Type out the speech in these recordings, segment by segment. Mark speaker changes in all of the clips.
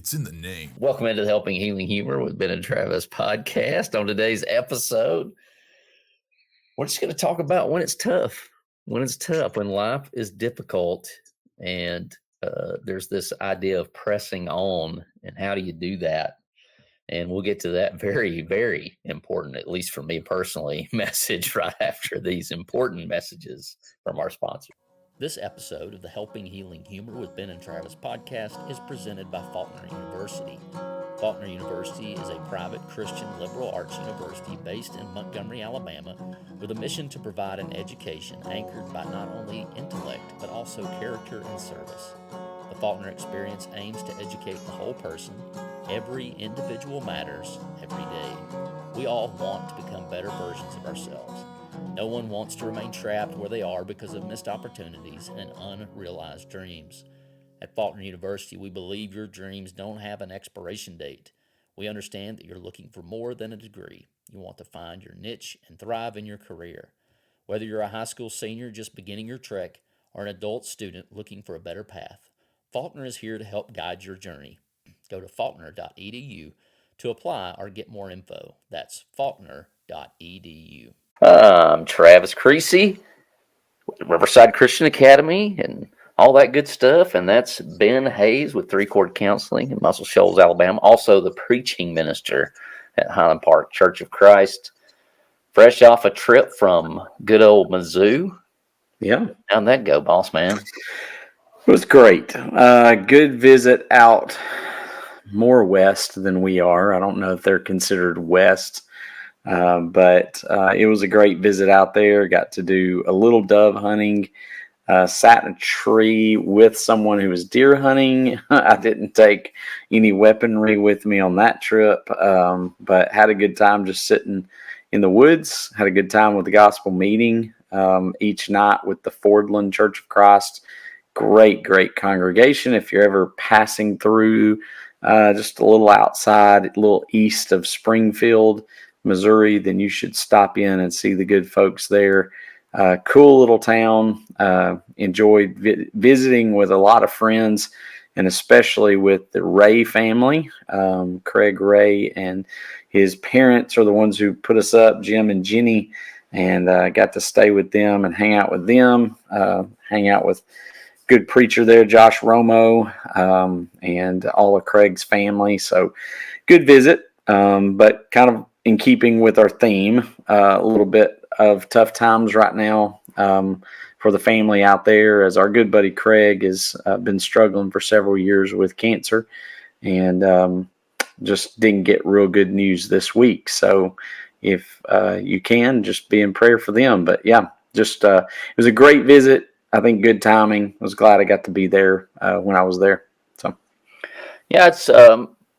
Speaker 1: It's in the name.
Speaker 2: Welcome into the Helping Healing Humor with Ben and Travis podcast. On today's episode, we're just going to talk about when it's tough, when life is difficult, and there's this idea of pressing on, and how do you do that? And we'll get to that very, very important, at least for me personally, message right after these important messages from our sponsor. This episode of the Helping Healing Humor with Ben and Travis podcast is presented by Faulkner University. Faulkner University is a private Christian liberal arts university based in Montgomery, Alabama, with a mission to provide an education anchored by not only intellect, but also character and service. The Faulkner experience aims to educate the whole person. Every individual matters every day. We all want to become better versions of ourselves. No one wants to remain trapped where they are because of missed opportunities and unrealized dreams. At Faulkner University, we believe your dreams don't have an expiration date. We understand that you're looking for more than a degree. You want to find your niche and thrive in your career. Whether you're a high school senior just beginning your trek or an adult student looking for a better path, Faulkner is here to help guide your journey. Go to faulkner.edu to apply or get more info. That's faulkner.edu. I'm Travis Creasy with the Riverside Christian Academy and all that good stuff. And that's Ben Hayes with Three Chord Counseling in Muscle Shoals, Alabama. Also the preaching minister at Highland Park Church of Christ. Fresh off a trip from good old Mizzou.
Speaker 3: Yeah.
Speaker 2: How'd that go, boss man?
Speaker 3: It was great. Good visit out more west than we are. I don't know if they're considered west. But it was a great visit out there. Got to do a little dove hunting. Sat in a tree with someone who was deer hunting. I didn't take any weaponry with me on that trip, but had a good time just sitting in the woods. Had a good time with the gospel meeting each night with the Fordland Church of Christ. Great congregation. If you're ever passing through just a little outside, a little east of Springfield, Missouri, then you should stop in and see the good folks there. Cool little town. Enjoyed visiting with a lot of friends, and especially with the Ray family. Craig Ray and his parents are the ones who put us up, Jim and Jenny, and got to stay with them and hang out with them. Hang out with good preacher there, Josh Romo, and all of Craig's family. So good visit, but kind of in keeping with our theme, a little bit of tough times right now for the family out there, as our good buddy Craig has been struggling for several years with cancer, and just didn't get real good news this week. So if you can, just be in prayer for them. But yeah, just it was a great visit. I think good timing. I was glad I got to be there when I was there. So
Speaker 2: yeah, it's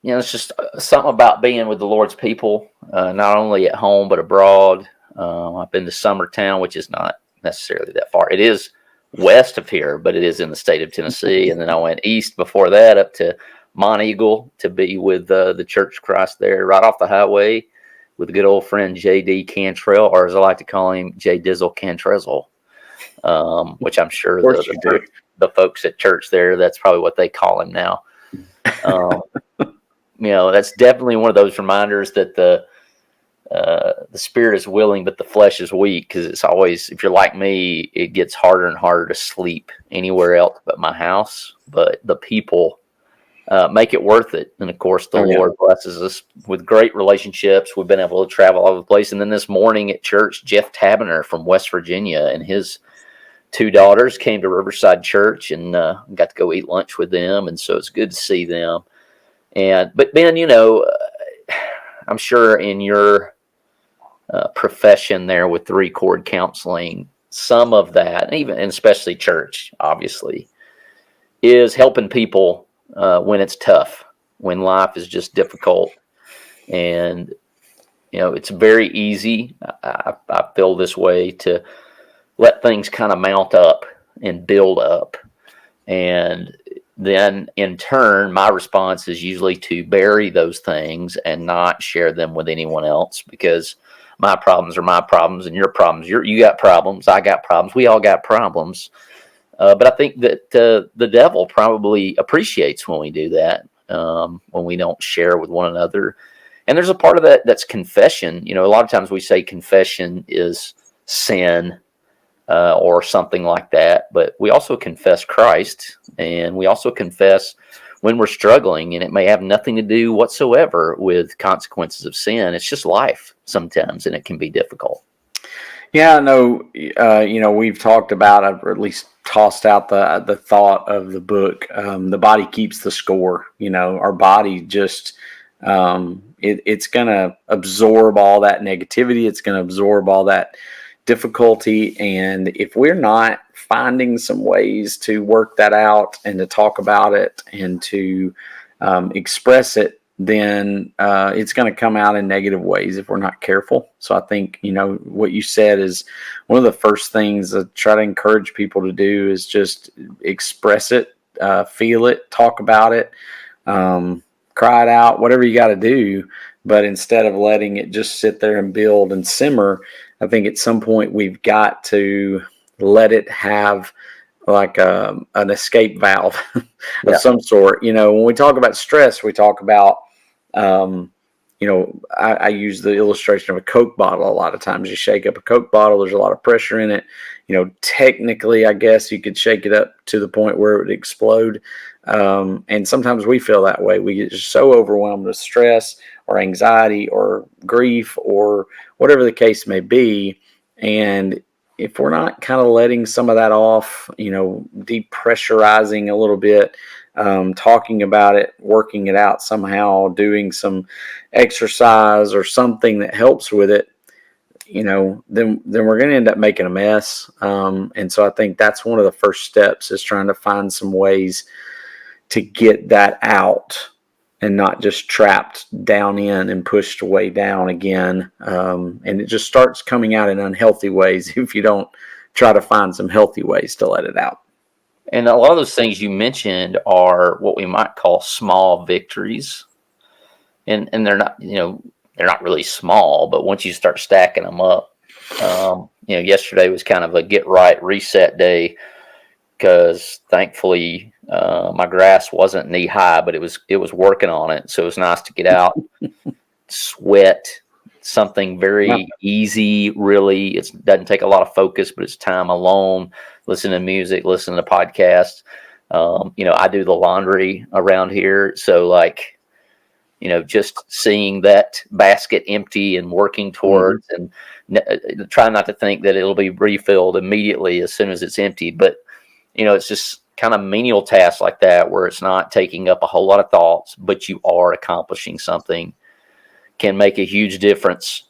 Speaker 2: it's just something about being with the Lord's people, not only at home but abroad. I've been to Summertown, which is not necessarily that far. It is west of here, but it is in the state of Tennessee. And then I went east before that up to Monteagle to be with the Church of Christ there, right off the highway, with a good old friend J.D. Cantrell, or as I like to call him, J. Dizzle Cantrezzel, which I'm sure the folks at church there, that's probably what they call him now. That's definitely one of those reminders that the spirit is willing, but the flesh is weak. Because it's always, if you're like me, it gets harder and harder to sleep anywhere else but my house. But the people make it worth it. And of course, the Lord blesses us with great relationships. We've been able to travel all over the place. And then this morning at church, Jeff Taberner from West Virginia and his two daughters came to Riverside Church, and got to go eat lunch with them. And so it's good to see them. But Ben, I'm sure in your profession there with Three Chord Counseling, some of that, and especially church, obviously, is helping people when it's tough, when life is just difficult. And, it's very easy, I feel this way, to let things kind of mount up and build up. And then in turn, my response is usually to bury those things and not share them with anyone else, because my problems are my problems and your problems. You got problems. I got problems. We all got problems. But I think that the devil probably appreciates when we do that. when we don't share with one another. And there's a part of that that's confession. A lot of times we say confession is sin, or something like that. But we also confess Christ, and we also confess when we're struggling, and it may have nothing to do whatsoever with consequences of sin. It's just life sometimes, and it can be difficult.
Speaker 3: Yeah, no, we've talked about, or at least tossed out the thought of the book. The body keeps the score. Our body just it's going to absorb all that negativity. It's going to absorb all that difficulty, and if we're not finding some ways to work that out and to talk about it and to express it, then it's going to come out in negative ways if we're not careful. So I think what you said is one of the first things I try to encourage people to do is just express it, feel it, talk about it, cry it out, whatever you got to do. But instead of letting it just sit there and build and simmer, I think at some point we've got to let it have like an escape valve of some sort. When we talk about stress, we talk about, I use the illustration of a Coke bottle. A lot of times you shake up a Coke bottle, there's a lot of pressure in it. Technically, I guess you could shake it up to the point where it would explode. And sometimes we feel that way. We get just so overwhelmed with stress or anxiety or grief or whatever the case may be. And if we're not kind of letting some of that off, depressurizing a little bit, talking about it, working it out somehow, doing some exercise or something that helps with it, then we're going to end up making a mess. And so I think that's one of the first steps, is trying to find some ways to get that out and not just trapped down in and pushed way down again. And it just starts coming out in unhealthy ways if you don't try to find some healthy ways to let it out.
Speaker 2: And a lot of those things you mentioned are what we might call small victories. And they're not, they're not really small, but once you start stacking them up, yesterday was kind of a get right reset day, because thankfully my grass wasn't knee high, but it was working on it. So it was nice to get out, sweat, something very easy. Really, it doesn't take a lot of focus, but it's time alone. Listen to music, listen to podcasts. I do the laundry around here, so just seeing that basket empty and working towards, and try not to think that it'll be refilled immediately as soon as it's emptied. But it's just kind of menial tasks like that, where it's not taking up a whole lot of thoughts, but you are accomplishing something, can make a huge difference.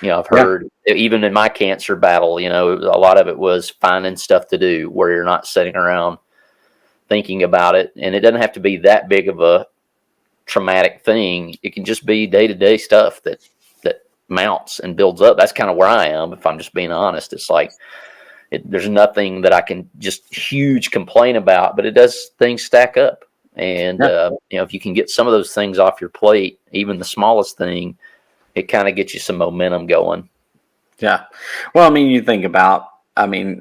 Speaker 2: I've heard even in my cancer battle, a lot of it was finding stuff to do where you're not sitting around thinking about it. And it doesn't have to be that big of a traumatic thing. It can just be day-to-day stuff that mounts and builds up. That's kind of where I am, if I'm just being honest. It's like, there's nothing that I can just huge complain about, but it does, things stack up. And, if you can get some of those things off your plate, even the smallest thing, it kind of gets you some momentum going.
Speaker 3: Yeah. Well, you think about,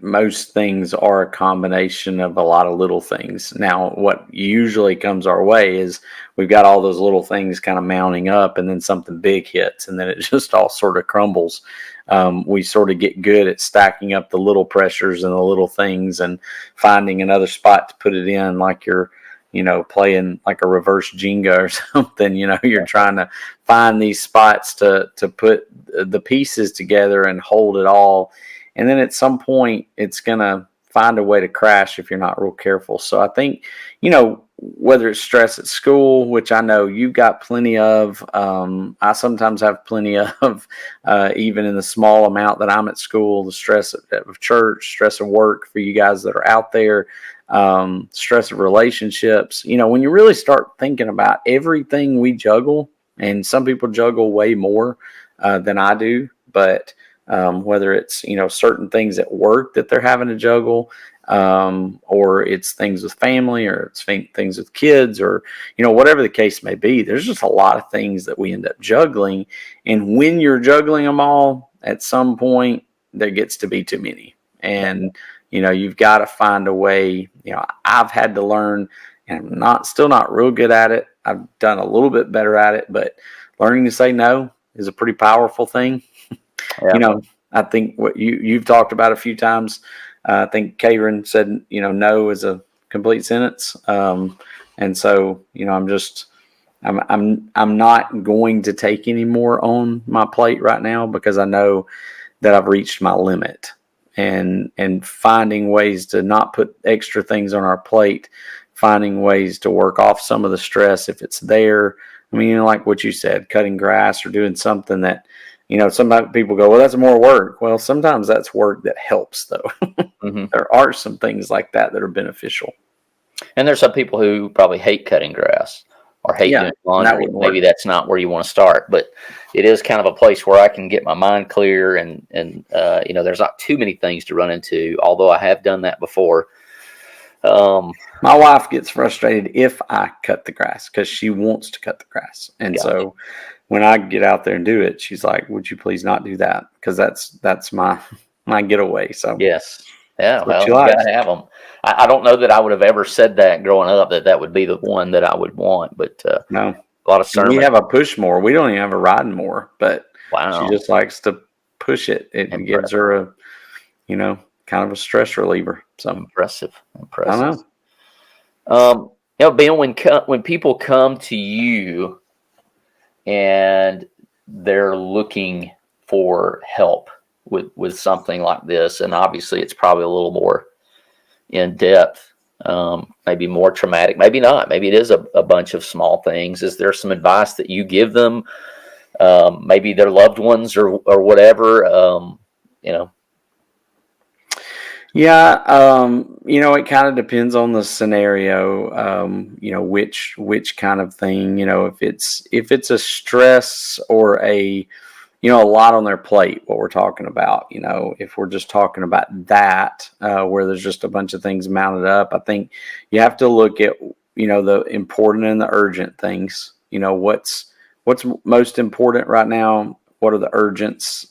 Speaker 3: most things are a combination of a lot of little things. Now, what usually comes our way is we've got all those little things kind of mounting up, and then something big hits, and then it just all sort of crumbles. We sort of get good at stacking up the little pressures and the little things and finding another spot to put it in, like you're, playing like a reverse Jenga or something. You're trying to find these spots to put the pieces together and hold it all. And then at some point, it's going to find a way to crash if you're not real careful. So I think, whether it's stress at school, which I know you've got plenty of, I sometimes have plenty of, even in the small amount that I'm at school, the stress of church, stress of work for you guys that are out there, stress of relationships. When you really start thinking about everything we juggle, and some people juggle way more than I do, but whether it's, certain things at work that they're having to juggle, or it's things with family, or it's things with kids, or, whatever the case may be, there's just a lot of things that we end up juggling. And when you're juggling them all, at some point there gets to be too many. And you've got to find a way. I've had to learn, and I'm still not real good at it. I've done a little bit better at it, but learning to say no is a pretty powerful thing.
Speaker 2: Yeah.
Speaker 3: I think what you've talked about a few times. I think Karen said, no is a complete sentence. And so, I'm not going to take any more on my plate right now because I know that I've reached my limit, and finding ways to not put extra things on our plate, finding ways to work off some of the stress if it's there. I mean, like what you said, cutting grass or doing something that, sometimes people go, well, that's more work. Well, sometimes that's work that helps, though.
Speaker 2: Mm-hmm.
Speaker 3: There are some things like that are beneficial.
Speaker 2: And there's some people who probably hate cutting grass or hate doing
Speaker 3: That
Speaker 2: laundry.
Speaker 3: wouldn't
Speaker 2: Maybe
Speaker 3: work.
Speaker 2: that's not where you want to start, but it is kind of a place where I can get my mind clear, and there's not too many things to run into. Although I have done that before.
Speaker 3: My wife gets frustrated if I cut the grass because she wants to cut the grass, and so when I get out there and do it, she's like, "Would you please not do that?" Because that's my getaway. So
Speaker 2: yes, yeah.
Speaker 3: what
Speaker 2: Well,
Speaker 3: she
Speaker 2: you
Speaker 3: likes.
Speaker 2: gotta have them. I don't know that I would have ever said that growing up, that would be the one that I would want, but
Speaker 3: No,
Speaker 2: a lot of
Speaker 3: we
Speaker 2: sermons.
Speaker 3: have a push more. We don't even have a riding more, but she
Speaker 2: Wow,
Speaker 3: just likes to push it. It gives
Speaker 2: impressive,
Speaker 3: her a, kind of a stress reliever. So
Speaker 2: impressive,
Speaker 3: I
Speaker 2: impressive.
Speaker 3: don't know.
Speaker 2: Ben, when people come to you and they're looking for help with something like this, and obviously it's probably a little more in depth, maybe more traumatic, maybe not, maybe it is a bunch of small things. Is there some advice that you give them, maybe their loved ones or whatever,
Speaker 3: Yeah, it kind of depends on the scenario. Which kind of thing. If it's a stress or a lot on their plate. What we're talking about. If we're just talking about that, where there's just a bunch of things mounted up, I think you have to look at the important and the urgent things. What's most important right now. What are the urgents?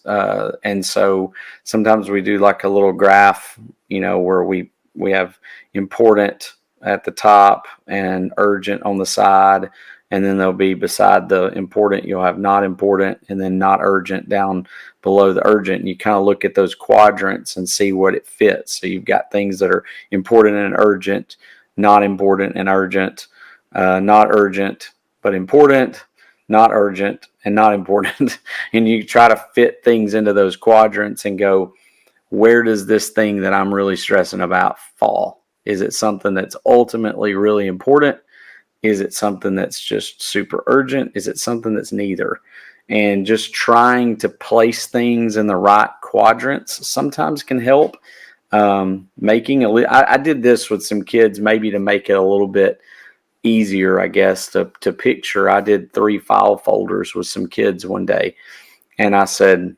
Speaker 3: And so sometimes we do like a little graph, where we have important at the top and urgent on the side, and then there'll be beside the important, you'll have not important, and then not urgent down below the urgent. And you kind of look at those quadrants and see what it fits. So you've got things that are important and urgent, not important and urgent, not urgent but important, not urgent and not important. And you try to fit things into those quadrants and go, where does this thing that I'm really stressing about fall? Is it something that's ultimately really important? Is it something that's just super urgent? Is it something that's neither? And just trying to place things in the right quadrants sometimes can help. I did this with some kids, maybe to make it a little bit easier, I guess, to picture. I did 3 file folders with some kids one day, and I said,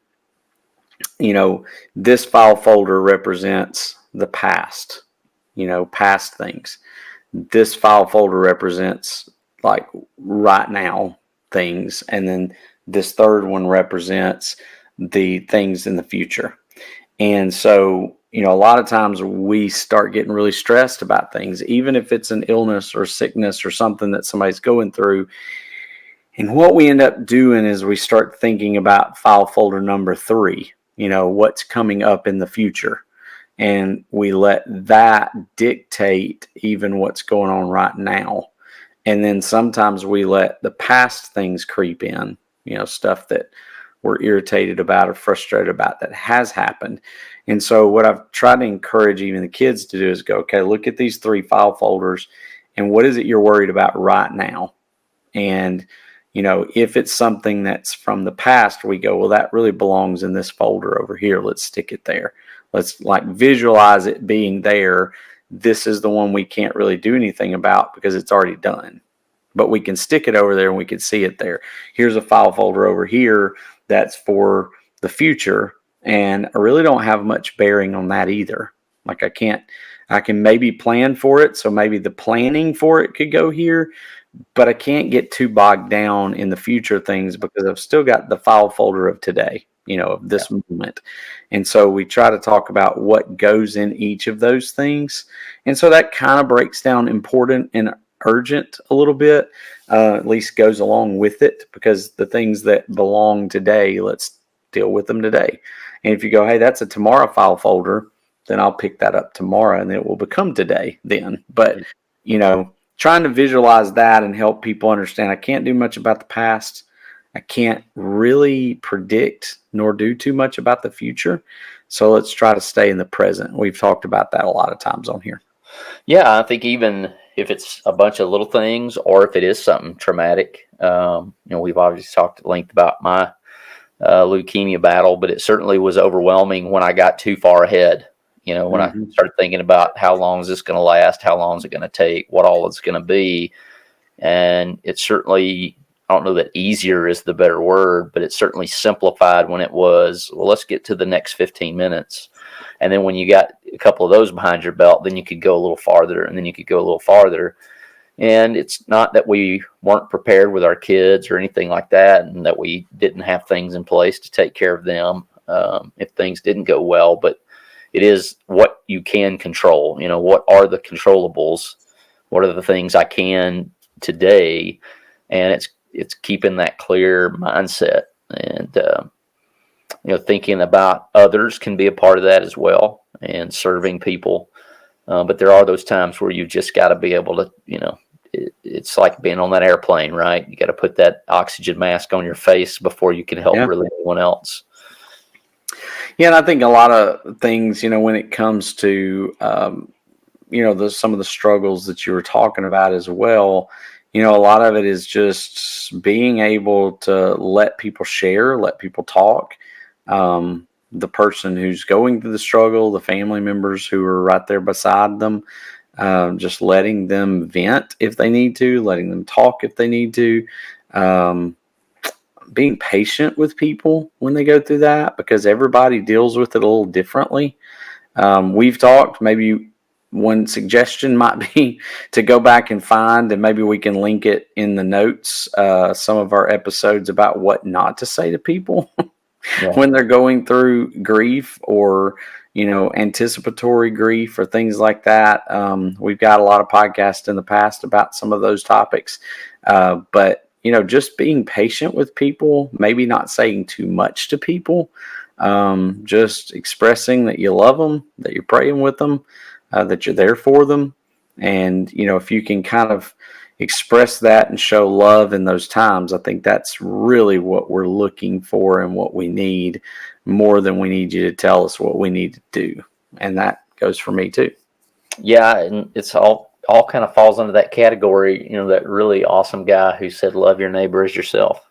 Speaker 3: this file folder represents the past, past things. This file folder represents like right now things, and then this third one represents the things in the future. And so, a lot of times we start getting really stressed about things, even if it's an illness or sickness or something that somebody's going through. And what we end up doing is we start thinking about file folder number 3, what's coming up in the future. And we let that dictate even what's going on right now. And then sometimes we let the past things creep in, stuff that we're irritated about or frustrated about that has happened. And so what I've tried to encourage even the kids to do is go, okay, look at these 3 file folders and what is it you're worried about right now? And, if it's something that's from the past, we go, well, that really belongs in this folder over here. Let's stick it there. Let's like visualize it being there. This is the one we can't really do anything about because it's already done. But we can stick it over there and we can see it there. Here's a file folder over here that's for the future. And I really don't have much bearing on that either. Like I can maybe plan for it. So maybe the planning for it could go here, but I can't get too bogged down in the future things because I've still got the file folder of today. of this moment. And so we try to talk about what goes in each of those things. And so that kind of breaks down important and urgent a little bit, at least goes along with it, because the things that belong today, let's deal with them today. And if you go, hey, that's a tomorrow file folder, then I'll pick that up tomorrow and it will become today then. But, trying to visualize that and help people understand I can't do much about the past. I can't really predict nor do too much about the future. So let's try to stay in the present. We've talked about that a lot of times on here.
Speaker 2: Yeah, I think even if it's a bunch of little things or if it is something traumatic, we've obviously talked at length about my leukemia battle, but it certainly was overwhelming when I got too far ahead. When I started thinking about how long is this going to last, how long is it going to take, what all it's going to be. And it's certainly, I don't know that easier is the better word, but it's certainly simplified when it was, well, let's get to the next 15 minutes. And then when you got a couple of those behind your belt, then you could go a little farther, and then you could go a little farther. And it's not that we weren't prepared with our kids or anything like that, and that we didn't have things in place to take care of them if things didn't go well. But it is what you can control. What are the controllables? What are the things I can today? And it's keeping that clear mindset. And thinking about others can be a part of that as well, and serving people. But there are those times where you've just got to be able to, it's like being on that airplane, right? You got to put that oxygen mask on your face before you can help really anyone else.
Speaker 3: Yeah, and I think a lot of things, when it comes to, some of the struggles that you were talking about as well, a lot of it is just being able to let people share, let people talk. The person who's going through the struggle, the family members who are right there beside them, just letting them vent if they need to, letting them talk if they need to, being patient with people when they go through that, because everybody deals with it a little differently. We've talked, maybe one suggestion might be to go back and find, and maybe we can link it in the notes, some of our episodes about what not to say to people when they're going through grief or, anticipatory grief or things like that. We've got a lot of podcasts in the past about some of those topics. But, just being patient with people, maybe not saying too much to people, just expressing that you love them, that you're praying with them, that you're there for them. And, if you can kind of express that and show love in those times, I think that's really what we're looking for and what we need, more than we need you to tell us what we need to do. And that goes for me too.
Speaker 2: Yeah, and it's all kind of falls under that category, that really awesome guy who said, love your neighbor as yourself.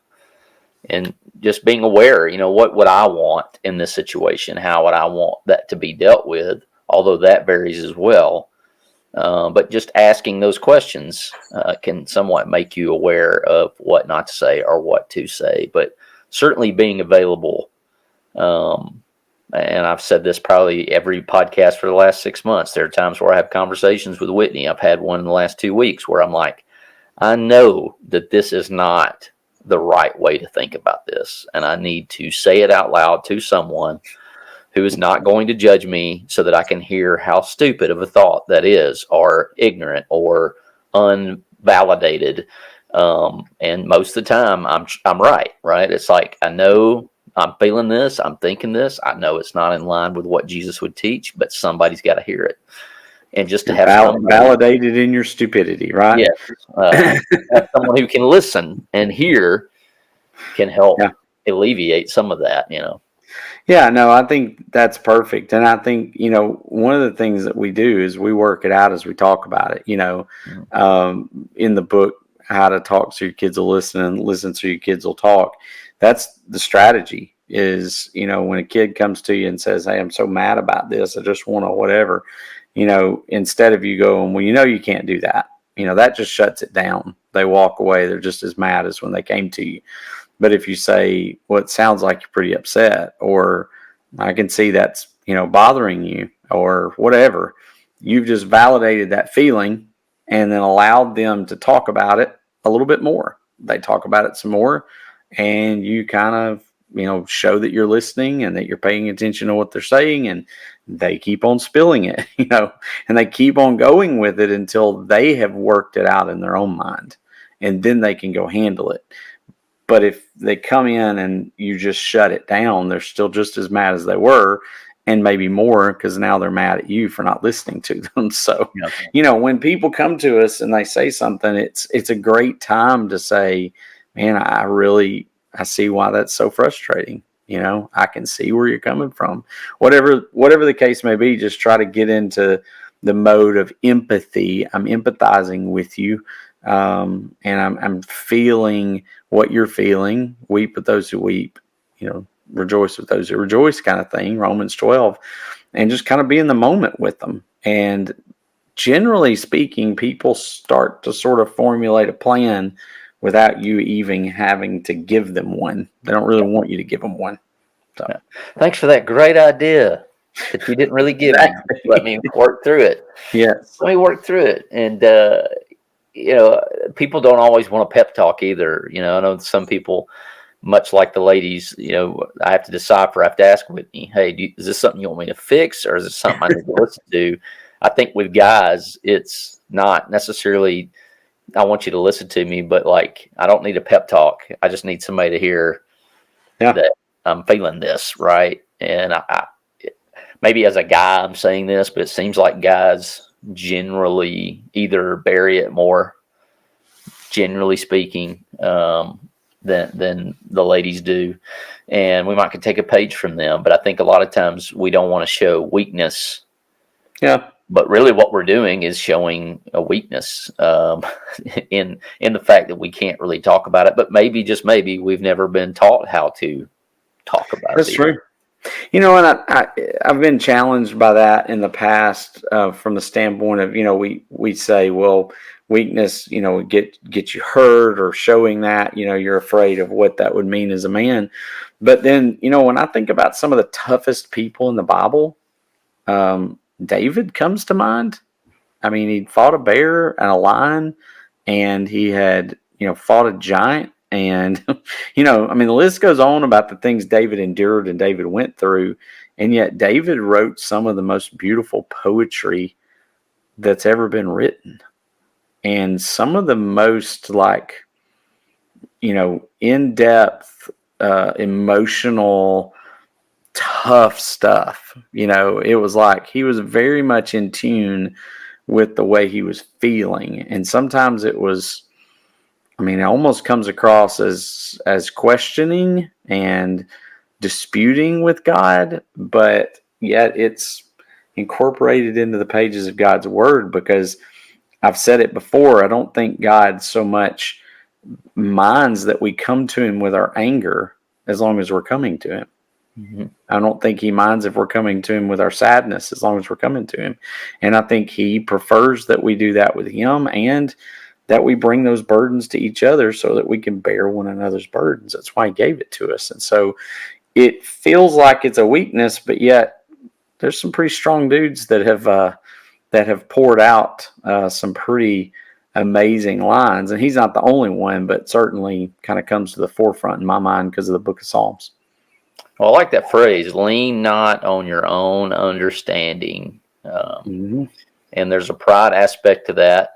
Speaker 2: And just being aware, what would I want in this situation? How would I want that to be dealt with? Although that varies as well. But just asking those questions can somewhat make you aware of what not to say or what to say. But certainly being available. And I've said this probably every podcast for the last 6 months. There are times where I have conversations with Whitney. I've had one in the last 2 weeks where I'm like, I know that this is not the right way to think about this. And I need to say it out loud to someone who is not going to judge me, so that I can hear how stupid of a thought that is, or ignorant or unvalidated. And most of the time I'm right. It's like, I know I'm feeling this, I'm thinking this, I know it's not in line with what Jesus would teach, but somebody's got to hear it. And just to have
Speaker 3: validated in your stupidity, right?
Speaker 2: Yes. Have someone who can listen and hear can help alleviate some of that,
Speaker 3: Yeah, no, I think that's perfect. And I think, one of the things that we do is we work it out as we talk about it, in the book, How to Talk So Your Kids Will Listen and Listen So Your Kids Will Talk. That's the strategy is, when a kid comes to you and says, hey, I'm so mad about this, I just want to whatever, instead of you going, well, you can't do that. That just shuts it down. They walk away. They're just as mad as when they came to you. But if you say, well, it sounds like you're pretty upset, or I can see that's, bothering you, or whatever, you've just validated that feeling and then allowed them to talk about it a little bit more. They talk about it some more, and you kind of show that you're listening and that you're paying attention to what they're saying, and they keep on spilling it, and they keep on going with it until they have worked it out in their own mind, and then they can go handle it. But if they come in and you just shut it down, they're still just as mad as they were, and maybe more, because now they're mad at you for not listening to them. So, when people come to us and they say something, it's a great time to say, man, I see why that's so frustrating. I can see where you're coming from. Whatever the case may be, just try to get into the mode of empathy. I'm empathizing with you. And I'm feeling what you're feeling. Weep with those who weep, rejoice with those who rejoice, kind of thing, Romans 12, and just kind of be in the moment with them. And generally speaking, people start to sort of formulate a plan without you even having to give them one. They don't really want you to give them one. So,
Speaker 2: thanks for that great idea that you didn't really give me. Let me work through it.
Speaker 3: Yes.
Speaker 2: Let me work through it. And, people don't always want a pep talk either. I know some people, much like the ladies, I have to decipher. I have to ask Whitney, hey, is this something you want me to fix, or is it something I need to listen to? I think with guys, it's not necessarily, I want you to listen to me, but like, I don't need a pep talk. I just need somebody to hear that I'm feeling this, right? And I maybe as a guy, I'm saying this, but it seems like guys generally either bury it more, generally speaking, than the ladies do. And we might could take a page from them, but I think a lot of times we don't want to show weakness.
Speaker 3: Yeah.
Speaker 2: But really what we're doing is showing a weakness in the fact that we can't really talk about it. But maybe, just maybe, we've never been taught how to talk about it.
Speaker 3: That's true. And I've been challenged by that in the past, from the standpoint of, we say, well, weakness, get you hurt, or showing that, you're afraid of what that would mean as a man. But then, when I think about some of the toughest people in the Bible, David comes to mind. I mean, he fought a bear and a lion, and he had, fought a giant. And, the list goes on about the things David endured and David went through. And yet David wrote some of the most beautiful poetry that's ever been written. And some of the most, like, in-depth, emotional, tough stuff. It was like he was very much in tune with the way he was feeling. And sometimes it was, it almost comes across as questioning and disputing with God, but yet it's incorporated into the pages of God's word, because I've said it before, I don't think God so much minds that we come to him with our anger, as long as we're coming to him. Mm-hmm. I don't think he minds if we're coming to him with our sadness, as long as we're coming to him. And I think he prefers that we do that with him, and that we bring those burdens to each other so that we can bear one another's burdens. That's why he gave it to us. And so it feels like it's a weakness, but yet there's some pretty strong dudes that have poured out some pretty amazing lines. And he's not the only one, but certainly kind of comes to the forefront in my mind because of the book of Psalms.
Speaker 2: Well, I like that phrase, lean not on your own understanding. And there's a pride aspect to that.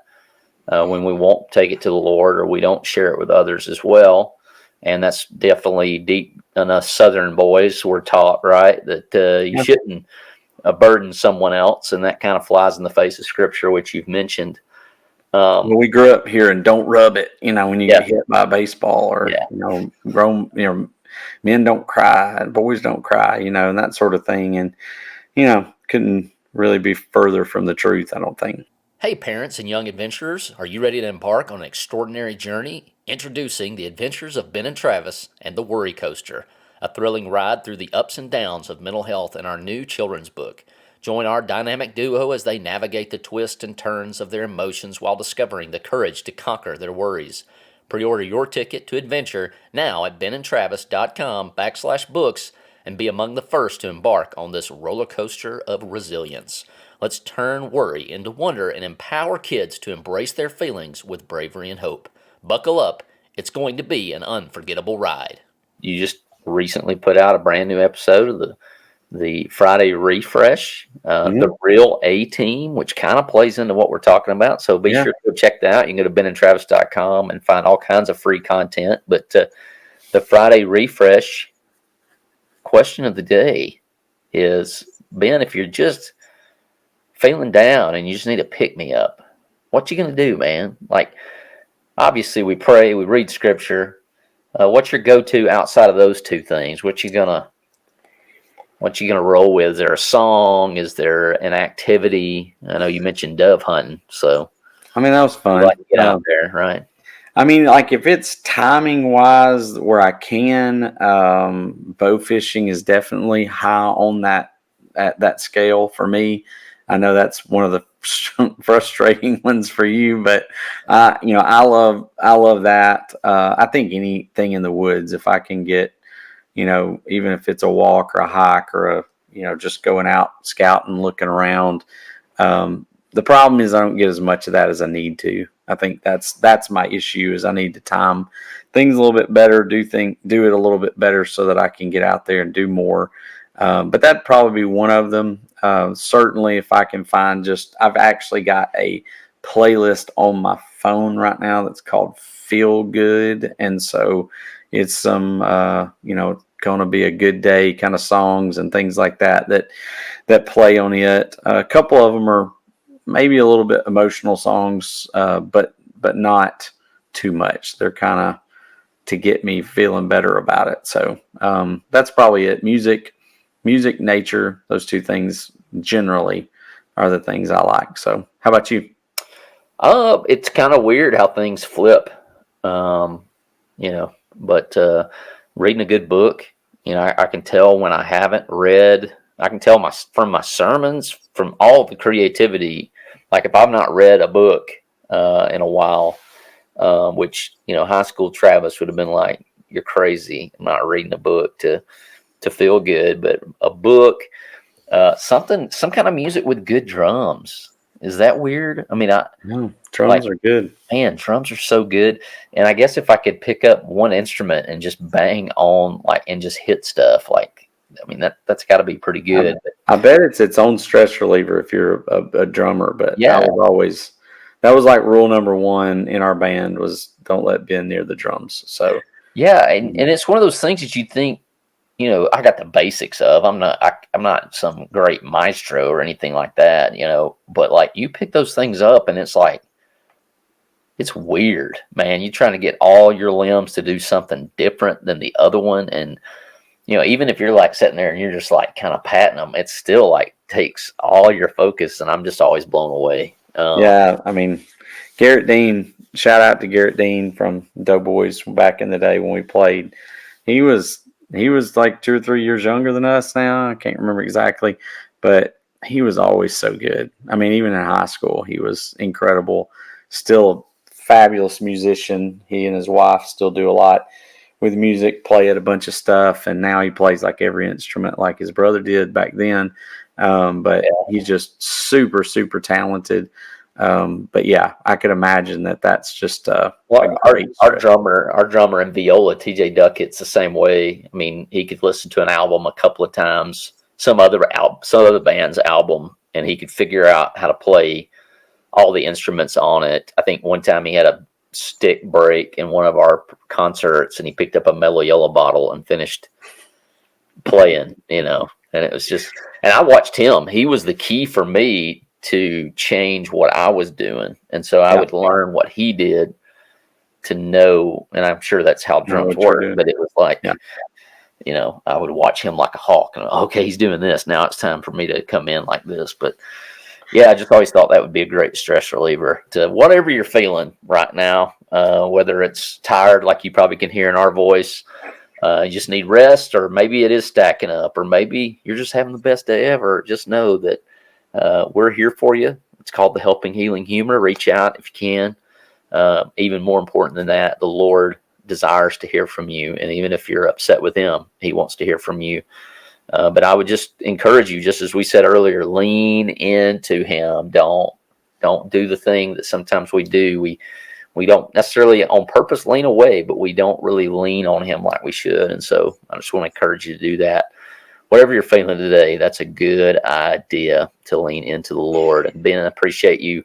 Speaker 2: When we won't take it to the Lord, or we don't share it with others as well. And that's definitely deep in us Southern boys. We're taught, right, that you shouldn't burden someone else. And that kind of flies in the face of Scripture, which you've mentioned.
Speaker 3: Well, we grew up here, and don't rub it, when you get hit by a baseball, or, grown, men don't cry, boys don't cry, and that sort of thing. And, couldn't really be further from the truth, I don't think.
Speaker 2: Hey parents and young adventurers, are you ready to embark on an extraordinary journey? Introducing The Adventures of Ben and Travis and the Worry Coaster, a thrilling ride through the ups and downs of mental health in our new children's book. Join our dynamic duo as they navigate the twists and turns of their emotions while discovering the courage to conquer their worries. Pre-order your ticket to adventure now at benandtravis.com/books and be among the first to embark on this roller coaster of resilience. Let's turn worry into wonder and empower kids to embrace their feelings with bravery and hope. Buckle up. It's going to be an unforgettable ride. You just recently put out a brand new episode of the Friday refresh, the
Speaker 3: Mhm.
Speaker 2: Real A Team, which kind of plays into what we're talking about. So be
Speaker 3: Yeah.
Speaker 2: sure to go check that out. You can go to benandtravis.com and find all kinds of free content. But the Friday refresh question of the day is, Ben, if you're just feeling down and you just need to pick me up, what you gonna do, man? Like, obviously we pray, we read scripture. What's your go-to outside of those two things? What you gonna roll with? Is there a song? Is there an activity? I know you mentioned dove hunting, so
Speaker 3: I mean, that was
Speaker 2: you
Speaker 3: fun.
Speaker 2: like to get out there, right?
Speaker 3: I mean, like if it's timing wise where I can, bow fishing is definitely high on that at that scale for me. I know that's one of the frustrating ones for you, but I love that. I think anything in the woods, if I can get, even if it's a walk or a hike or just going out scouting, looking around. The problem is I don't get as much of that as I need to. I think that's my issue is I need to time things a little bit better, do it a little bit better so that I can get out there and do more. But that'd probably be one of them. Certainly, if I can find I've actually got a playlist on my phone right now that's called Feel Good, and so it's some going to be a good day kind of songs and things like that play on it. A couple of them are maybe a little bit emotional songs, but not too much. They're kind of to get me feeling better about it. So that's probably it. Music, nature, those two things generally are the things I like. So how about you?
Speaker 2: It's kind of weird how things flip, um, but reading a good book, I can tell when I haven't read. I can tell from my sermons, from all the creativity. Like if I've not read a book in a while, which high school Travis would have been like, "You're crazy! I'm not reading a book to feel good." But a book, some kind of music with good drums. Is that weird? I mean,
Speaker 3: No,
Speaker 2: like,
Speaker 3: drums are good.
Speaker 2: man, drums are so good. And I guess if I could pick up one instrument and just bang on, like, and just hit stuff, like, I mean, that's got to be pretty
Speaker 3: I,
Speaker 2: good. But
Speaker 3: I bet it's its own stress reliever if you're a drummer. But
Speaker 2: yeah,
Speaker 3: that was like rule number one in our band was don't let Ben near the drums. So
Speaker 2: yeah, and it's one of those things that you think, I got the basics of. I'm not some great maestro or anything like that, but like you pick those things up and it's like, it's weird, man. You're trying to get all your limbs to do something different than the other one. And, even if you're like sitting there and you're just like kind of patting them, it still like takes all your focus. And I'm just always blown away.
Speaker 3: yeah, I mean, Garrett Dean, shout out to Garrett Dean from Doughboys back in the day when we played. He was he was like 2 or 3 years younger than us now. I can't remember exactly, but he was always so good. I mean, even in high school, he was incredible. Still a fabulous musician. He and his wife still do a lot with music, play at a bunch of stuff, and now he plays like every instrument like his brother did back then. But he's just super, super talented. But yeah, I could imagine that's just
Speaker 2: Well,
Speaker 3: a great stress.
Speaker 2: our drummer and viola, TJ Duckett's the same way. I mean, he could listen to an album a couple of times, some other band's album, and he could figure out how to play all the instruments on it. I think one time he had a stick break in one of our concerts, and he picked up a Mellow Yellow bottle and finished playing. And it was just, and I watched him. He was the key for me to change what I was doing, and so I
Speaker 3: Yeah,
Speaker 2: would learn what he did to know, and I'm sure that's how
Speaker 3: know
Speaker 2: drums
Speaker 3: what you're
Speaker 2: work,
Speaker 3: doing.
Speaker 2: but it was like,
Speaker 3: Yeah.
Speaker 2: I would watch him like a hawk. And, okay, he's doing this. Now it's time for me to come in like this. But yeah, I just always thought that would be a great stress reliever to whatever you're feeling right now, whether it's tired, like you probably can hear in our voice, you just need rest, or maybe it is stacking up, or maybe you're just having the best day ever. Just know that we're here for you. It's called the Helping Healing Humor. Reach out if you can. Even more important than that, the Lord desires to hear from you. And even if you're upset with him, he wants to hear from you. But I would just encourage you, just as we said earlier, lean into him. Don't do the thing that sometimes we do. We we don't necessarily on purpose lean away, but we don't really lean on him like we should. And so I just want to encourage you to do that. Whatever you're feeling today, that's a good idea to lean into the Lord. And Ben, I appreciate you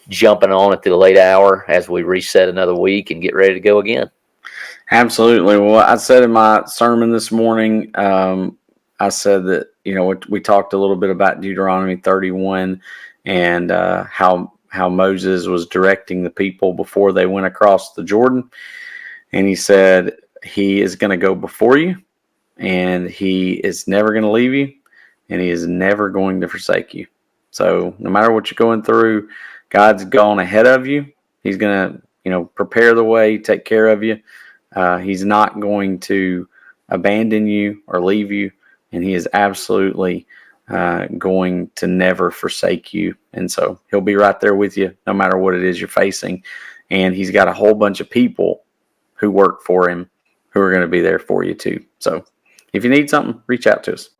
Speaker 2: jumping on at the late hour as we reset another week and get ready to go again.
Speaker 3: Absolutely. Well, I said in my sermon this morning, I said that, we talked a little bit about Deuteronomy 31 and how Moses was directing the people before they went across the Jordan. And he said, he is going to go before you, and he is never going to leave you, and he is never going to forsake you. So no matter what you're going through, God's gone ahead of you. He's going to, prepare the way, take care of you. He's not going to abandon you or leave you, and he is absolutely going to never forsake you. And so he'll be right there with you no matter what it is you're facing. And he's got a whole bunch of people who work for him who are going to be there for you too. So if you need something, reach out to us.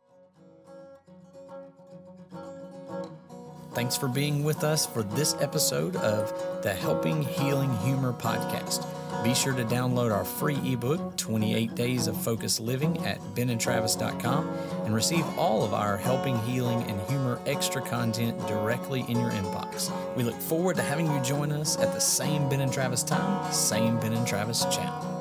Speaker 1: Thanks for being with us for this episode of the Helping Healing Humor podcast. Be sure to download our free ebook, 28 Days of Focused Living, at benandtravis.com and receive all of our Helping Healing and Humor extra content directly in your inbox. We look forward to having you join us at the same Ben and Travis time, same Ben and Travis channel.